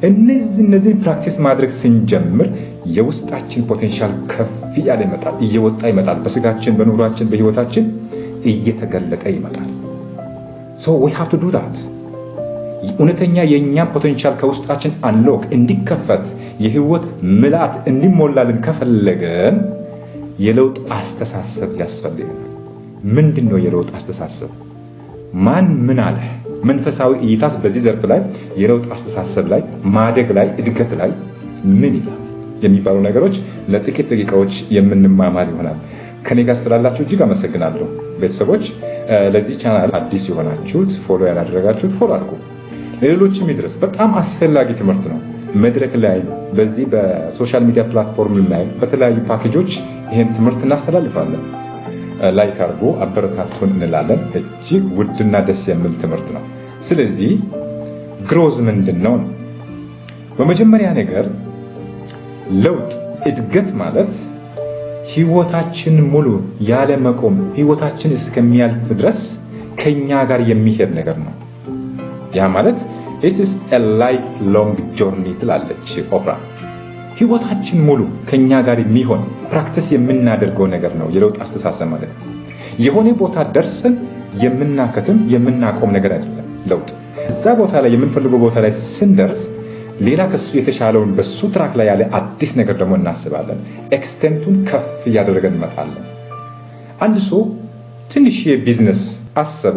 እነዚህ ፕራክቲስ ማድረግ ስንጀምር የውስጣችን ፖቴንሻል ከፍ ያለ ይመጣል እየወጣ ይመጣል በስጋችን በኑሯችን በህይወታችን እየተገለጠ ይመጣል so we have to do that እውነተኛ የኛ ፖቴንሻል ከውስጣችን አንሎክ እንዲከፈት የህይወት ምላት እንዲሞላልን ከፈለገን የለውጥ አስተሳሰብ ያስፈልጋል ምንድነው የለውጥ አስተሳሰብ ማን ምን አለ መንፈሳዊ እይታስ በዚህ ዘርፍ ላይ የለውጥ አስተሳሰብ ላይ ማደግ ላይ እድገት ላይ ምን ይላል የሚባሉ ነገሮች ለጥቂት ደቂቃዎች የምንማማር ይሆናል ከኔ ጋር ስላላችሁ እጅግ አመሰግናለሁ ቤተሰቦች ለዚህ ቻናል አዲስ የሆናችሁት ፎሎ ያላደረጋችሁት ፎሎ አድርጉ ለሌሎችም ይድረስ በጣም አስፈላጊ ትምህርት ነው መድረክ ላይ በዚህ በሶሻል ሚዲያ ፕላትፎርም ላይ በተለያዩ ፓኬጆች ይሄን ትምህርት እናስተላልፋለን ላይክ አድርጉ አበረታቱን እንላለን እጅግ ውድና ደስ የሚል ትምህርት ነው ስለዚህ ግሮዝ ምንድነው በመጀመሪያ ነገር ለውጥ እድገት ማለት ህይወታችን ሙሉ ያለ መቆም ህይወታችን እስከሚያልፍ ድረስ ከኛ ጋር የሚሄድ ነገር ነው ያ ማለት it is a lifelong journey ትላለች ኦፕራ ህይወታችን ሙሉ ከኛ ጋር የሚሆን ፕራክቲስ የምናደርገው ነገር ነው የለውጥ አስተሳሰብ ማለት የሆነ ቦታ ደርሰን የምናከተም የምናቆም ነገር አይደለም ለውጥ እዛ ቦታ ላይ የምንፈልገው ቦታ ላይ ስንደርስ ሌላ ከሱ የተሻለውን በሱ ትራክ ላይ ያለ አዲስ ነገር ደግሞ እናስባለን ኤክስቴንቱን ከፍ ያደረገን እንመጣለን አንድ ሰው ትንሽ የቢዝነስ አሰበ